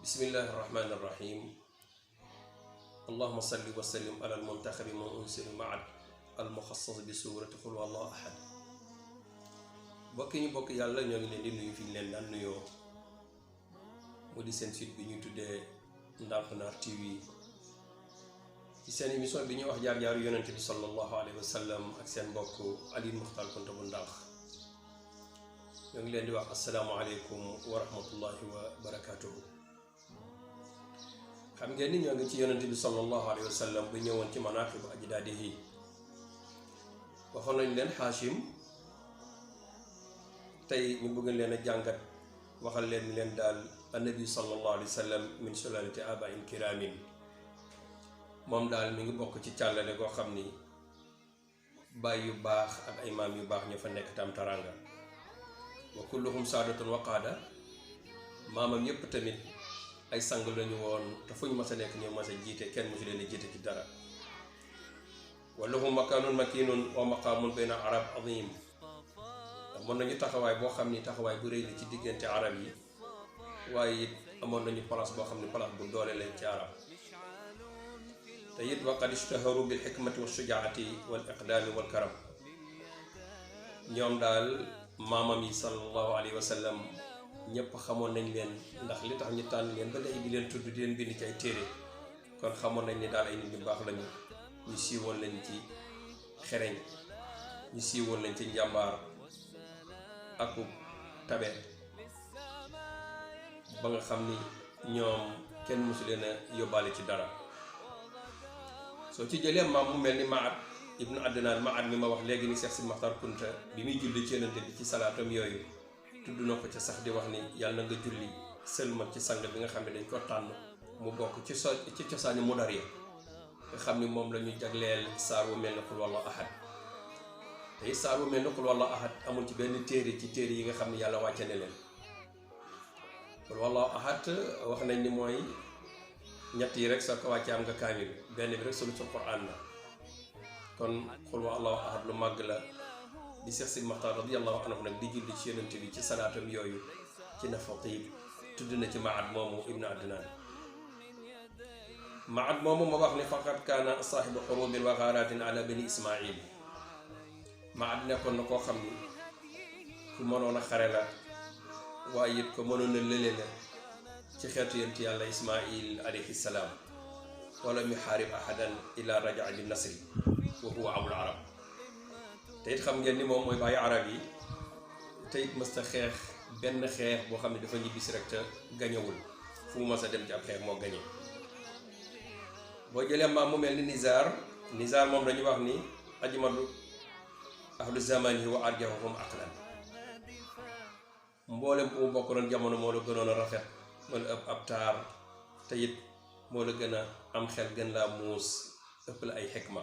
bismillahi irrahmani irrahim allahuma salli wa sallim ala almuntaxabi ma unsiru maat almuxassas bi suurati xul wallahu ahad. bokki ñu bokk yàlla ñoo ngi leen di nuyu fi ñu leen daan nuyoo mu di seen site bi ñuy tuddee Ndampnar TV ci seen émission bi ñuy wax jaar-jaaru yonente bi sallallahu alayhi wa sallam ak seen mbokk Alioune Muxtaar Kunta bu Ndax. ñoo ngi leen di wax asalaamualeykum wa rahmatullahi wa barakatuhu. xam ngeen ni ñoo ngi ci yonente bi sallallahu alayhi wa sallam bu ñëwoon ci manaaqibu ajdaadihi. waxoon nañ leen Haashim, tey ñu bëgg leen a jàngat waxal leen ni leen daal annabi sallallahu alayhi wa sallam min sulalati abain kiramin, moom daal mi ngi bokk ci càllale goo xam ni baay yu baax ak ay maam yu baax ñoo fa nekk tam taranga. wa kulluhum saadatun wa qaada, maamam yépp tamit ay sang lañu woon te fu ñu mas a nekk ñoo mas a jiite, kenn mosu leen a jiite ci dara. wa lahum makaanun makiinun wa maqaamun bayna arab azim, amoon nañu taxawaay boo xam ni taxawaay bu rëy la ci diggante arab yi, waaye it amoon nañu place boo xam ne place bu doole leen ci arab. te it wa qad ishtaharu bil hikmati wa shujaati wal iqdaami wal karam. ñoom daal maamam yi sallallahu alayhi wa sallam ñëpp xamoon nañ leen, ndax li tax ñu tànn leen ba léegi di leen tudd di leen bind ci ay téere, kon xamoon nañ ni daal ay nit ñu baax lañu. ñu siiwoon lañ ci xereñ, ñu siiwoon lañ ci njàmbaar ak tabe, ba nga xam ni ñoom kenn mosu leen a yóbbaale ci dara. soo ci jëlee maam mu mel ni Maat ibnu Adnaan, Maat mi ma wax léegi ni Seex Sidi Muxtaar Kunta bi muy julli ci yonente bi ci salaatam yooyu tudd na ko ca sax di wax ni yàlla na nga julli sëlmal ci sang bi nga xam ne dañ ko tànn mu bokk ci cosaani Mudar ya nga xam ni moom la ñu jagleel saar wu mel ni Qul Wallahu Ahad. te saar wu mel ni Qul Wallahu Ahad amul ci benn téere ci téere yi nga xam ne yàlla wàcce ne leen. Qul Wallahu Ahad wax nañ ni mooy ñett yi rek soo ko wàccee am nga kaamil, benn bi rek sunu ci Qur'an la. kon Qul Wallahu Ahad lu màgg la di Seex Sidi Muxtaar radiyallahu anhu nag di julli ci yonent bi ci salaatam yooyu ci Nafatib tudd na ci Maat moomu ibnu Adnaan. Maat moomu ma wax ni faqad kaana saaxibu xurubin wa gaaraatin ala bani Ismail. Maat nekkoon na koo xam ni ku mënoon a xare la, waaye it ko mënoon a lële la ci xeetu yonent yàlla Ismail alayhi salaam. walam yuxaarib ahadan illa rajaa bi nasri wa huwa abul arab. te it xam ngeen ni moom mooy bàyyi arab yi, te it mës ta xeex benn xeex boo xam ne dafa ñibbisi rek te gañewul, fu mu mës a dem ci ab xeex moo gañe. boo jëlee maam mu mel ni Nizaar moom dañuy wax ni ajmalu ahlu zamanihi wa arjahum aqlan. mboolem ku mu bokk doon jamono moo la gënoon a rafet, moo la ëpp ab taar, te it moo la gën a am xel, gën laa muus, ëpp la ay xikma.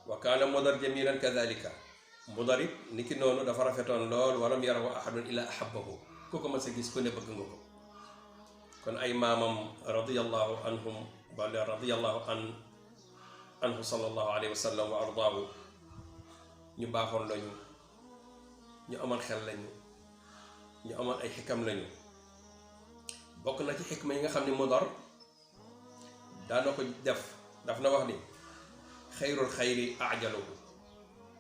wa kaana Mudar jamilan kadalika, Mudar it ni ki noonu dafa rafetoon lool, walam yarahu ahadun illa ahabbahu, ku ko mës a gis ku ne bëgg nga ko. kon ay maamam radiyallahu anhum wala radiyallahu anhu sallallahu alayhi wa sallam wa ardaahu ñu baaxoon lañu, ñu amoon xel lañu, ñu amoon ay xikam lañu. bokk na ci xikma yi nga xam ne Mudar daana ko daf na wax ni xayrul xayri ajaluhu,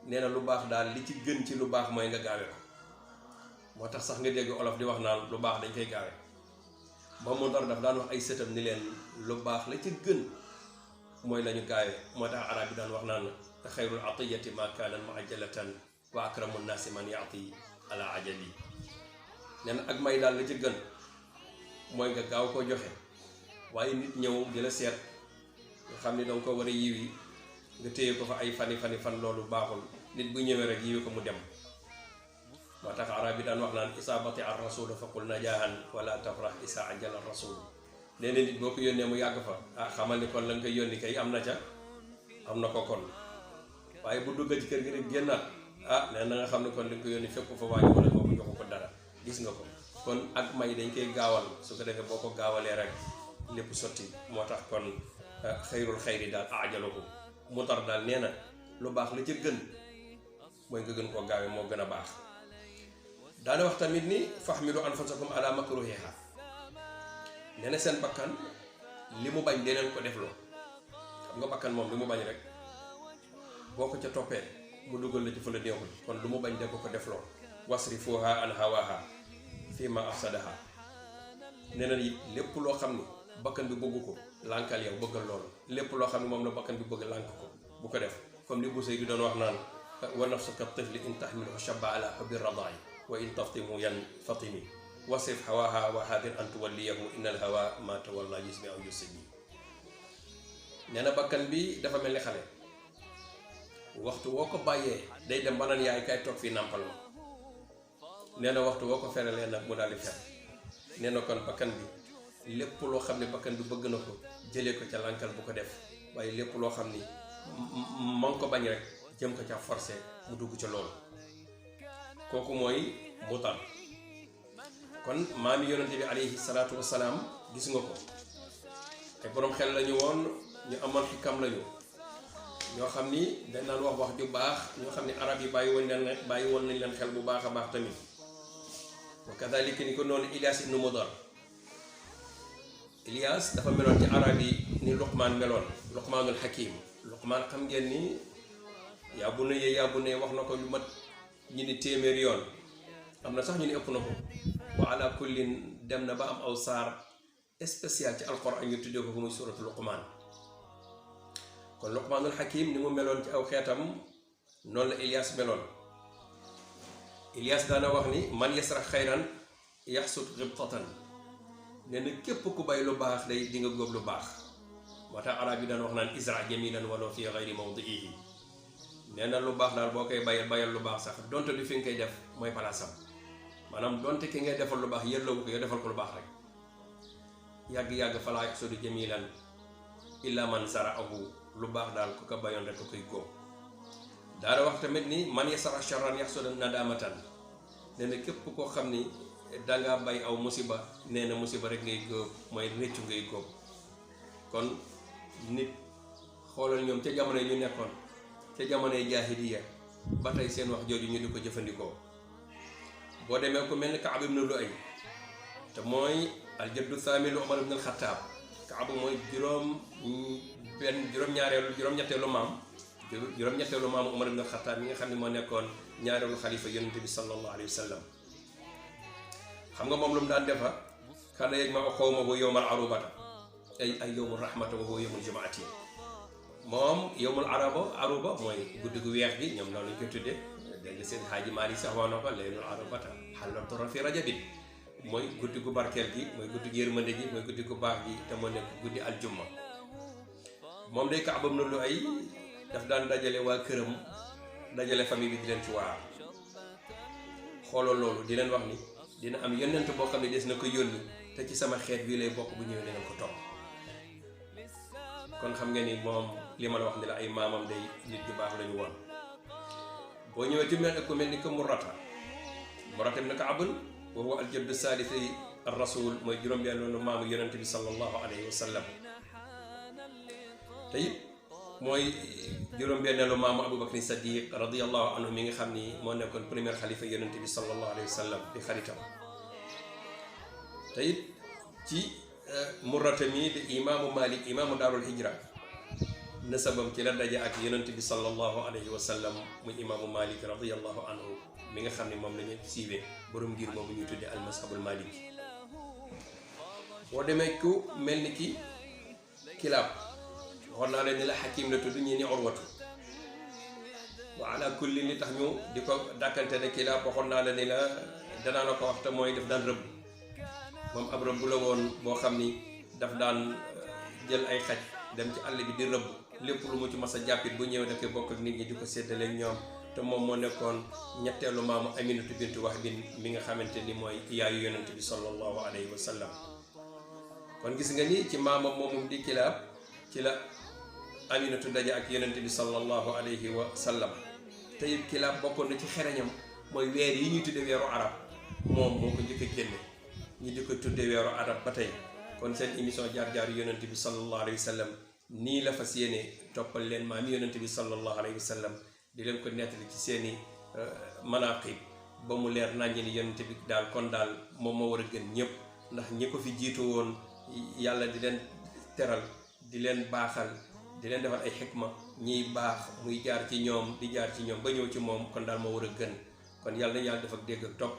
nee na lu baax daal li ci gën ci lu baax mooy nga gaawe ko. moo tax sax nga dégg olof di wax naan lu baax dañ koy gaawe. ba Mudar daf daan wax ay sëtam ni leen lu baax la ci gën mooy lañu gaawe. moo tax arab yi daan wax naan xayrul atiyati ma kaana muajjalatan wa akramu nnaasi man yaati ala ajali. nee na ak may daal la ci gën mooy nga gaaw koo joxe, waaye nit ñëw di la seet nga xam ni danga ko war a yiwi nga téye ko fa ay fan, loolu baaxul. nit bu ñëwee rek yiwi ko mu dem. moo tax arab yi daan wax naan isaabati ar rasul faqul najaahan wala tafrah isa ajal ar rasul. nee na nit boo ko yónnee mu yàgg fa, xamal ni kon la nga koy yónni kay am na ko kon. waaye bu dugga ci kër gi rek génnaat, nee na nga xam ne kon li nga ko yónni fekku fa waañu wala boo ko joxu ko dara. gis nga ko kon ak may dañ koy gaawal, su ko defee boo ko gaawalee rek lépp sotti. moo tax kon xayrul xayri daal ajaluhu. Mudar daal nee na lu baax la ca gën mooy nga gën koo gaawee, moo gën a baax. daana wax tamit ni fahmilu anfusakum ala makruhiha, nee na seen bakkan li mu bañ dee leen ko defloo. xam nga bakkan moom li mu bañ rek boo ko ca toppee mu dugal la ci fa la neexul, kon lu mu bañ de ko defloo. wasrifuha an hawaha fi ma afsadaha. nee na it lépp loo xam ni bakkan bi bëgg ko lànkal yow bëggal loolu, lépp loo xam ne moom la bakkan bi bëgg lànk ko bu ko def. comme li Busayri di doon wax naan wa nafsu ka tifli in tahmilu shabba ala hubbi radaa'i wa in taftimu yan fatimi wasrif hawaha wa hadir an tuwalliyahu innal hawa ma tawalla yusmi aw yusibi. nee na bakkan bi dafa mel ni xale, waxtu woo ko bàyyee day dem ba naan yaay kay toog fii nàmpal ma. nee na waxtu woo ko feralee nag mu daal di fer. nee na kon bakkan bi lépp loo xam ne bakkan bi bëgg na ko jëlee ko ca lànkal bu ko def, waaye lépp loo xam ni ma ngi ko bañ rek jëm ko ca forcé mu dugg ca loolu. kooku mooy mutar. kon maami yonente bi alayhi salaatu wasalaam gis nga ko, ay borom xel lañu woon, ñu amoon xikam lañu, ñoo xam ni dañ naan wax ju baax, ñoo xam ni arab yi bàyyi woon nañ leen xel bu baax a baax tamit. wa kadalika ni ko noonu Ilyas ibnu Mudar. Ilyas dafa meloon ci arab yi ni Luqmaan meloon, Luqmaanul Hakim. Luqmaan xam ngeen ni yaa bunayya wax na ko lu mat ñu ni téeméeri yoon, am na sax ñu ni ëpp na ko. wa ala kullin dem na ba am aw saar spécial ci alquran ñu tuddee ko muy suratu Luqmaan. kon Luqmaanul Hakim ni mu meloon ci aw xeetam noonu la Ilyas meloon. Ilyas daana wax ni man yasra xayran yaxsut xibtatan. nee na képp ku bay lu baax day di nga góob lu baax. moo tax arab yi daan wax naan isra jamilan walaw fi gayri mawdiihi. nee na lu baax daal boo koy bayal lu baax sax donte du fi nga koy def mooy palaasam. maanaam donte ki ngay defal lu baax yelloo ko yow defal ko lu baax rek. yàgg-yàgg falaa yaxsudu jamilan illa man saraahu. lu baax daal ku ko bayoon rek ko koy góob. daana wax tamit ni man yasara sharran yaxsudu nadamatan. nee na képp koo xam ni dangaa bay aw musiba, nee na musiba rek ngay góob, mooy réccu ngay góob. kon nit xoolal ñoom ca jamono yi ñu nekkoon, ca jamonoy jaahiliya ba tey seen wax jooju ñu di ko jëfandikoo. boo demee ku mel ni Kaab ibn Lu'ay te mooy aljaddu thaaminu Umar ibn al-Khattab. Kaab mooy juróom-ñetteelu maamu Umar ibn al-Khattab mi nga xam ne moo nekkoon ñaareelu xalifa yonente bi sallallahu alayhi wa sallam. xam nga moom lu mu daan defa kana yajma'u qawmahu yawmal arubata ay yawmul rahmata wa huwa yawmul jumaati. moom yawmul aruba mooy guddi gu weex gi, ñoom loolu lañ koy tuddee. dégg nga seen Haaji Maalik sax wax na ko laylul arubata xallatara fi rajabin. mooy guddi gu barkeel gi, mooy guddi gu yërmande gi, mooy guddi gu baax gi, te moo nekk guddi aljumma. moom day Kaab ibn Lu'ay daf daan dajale waa këram, dajale famille bi di leen ci waar. xooloo loolu di leen wax ni dina am yonent boo xam ne des na ko yónni te ci sama xeet bii lay bokk, bu ñëwee dinañ ko topp. kon xam nga ni moom li ma la wax ni la ay maamam day nit yu baax lañu woon. boo ñëwee ci mel ku mel ni que Murrata ibn Ka'b wa huwa aljaddu saalisi ar-rasul, mooy juróom-benn maamu yonent bi sallallahu alayhi wa sallam. te it mooy juróom-benneelu maamu Abubakar Sadiq radiyallahu anhu mi nga xam ni moo nekkoon premier xalifa yonent bi sallallahu alayhi wa sallam di xaritam. te it ci Murrata mi di imaamu Malik, imaamu daarul hijra, nasabam ci la daje ak yonent bi sallallahu alayhi wa sallam muy imaamu Malik radiyallahu anhu mi nga xam ne moom la ñu siiwee borom ngir moomu ñuy tuddee almashabul maliki. boo demee ku mel ni ki Kilaab, waxoon naa leen ni la Hakim la tudd, ñii ni Urwatu. wa ala kulli li tax ñu di ko dàkkante ne Kilaab waxoon naa la ni la danaa la ko wax te mooy daf daan rëbb. moom ab rëbb la woon boo xam ni daf daan jël ay xaj dem ci àll bi di rëbb, lépp lu mu ci mas a jàppit bu ñëwee da koy bokk ak nit ñi di ko séddale ak ñoom. te moom moo nekkoon ñetteelu maamu Aminatu bintu Wahb mi nga xamante ni mooy yaayu yonent bi sallallahu alayhi wa sallam. kon gis nga ni ci maamam moomum di Kilaab ci la Aminatu daje ak yonent bi sallallahu alayhi wa sallam. te it Kilaab bokkoon na ci xereñam mooy weer yi ñuy tudde weeru arab, moom moo ko njëkk a génne ñi di ko tudde weeru arab ba tey. kon seen émission jaar-jaaru yonent bi sallallahu alayhi wa sallam nii la fas yéene toppal leen maami yonent bi sallallahu alayhi wa sallam, di leen ko nettali ci seeni manaqib ba mu leer naññi ni yonent bi daal kon daal moom moo war a gën ñëpp, ndax ñi ko fi jiitu woon yàlla di leen teral di leen baaxal di leen defal ay xikma ñiy baax muy jaar ci ñoom di jaar ci ñoom ba ñëw ci moom kon daal moo war a gën kon yàlla na yàlla def ak dégg ak topp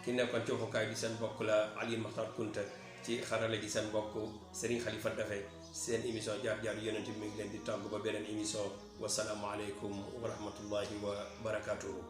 ki nekkoon ci waxukaay bi seen mbokk la Alioune Makhtar Kounta ci xarale gi seen mbokk Serigne Khalifa Dafe seen émission jaar-jaar yonent bi mi ngi leen di tàggu ba beneen émission wasalaamualeykum wa rahmatullahi wa barakatuhu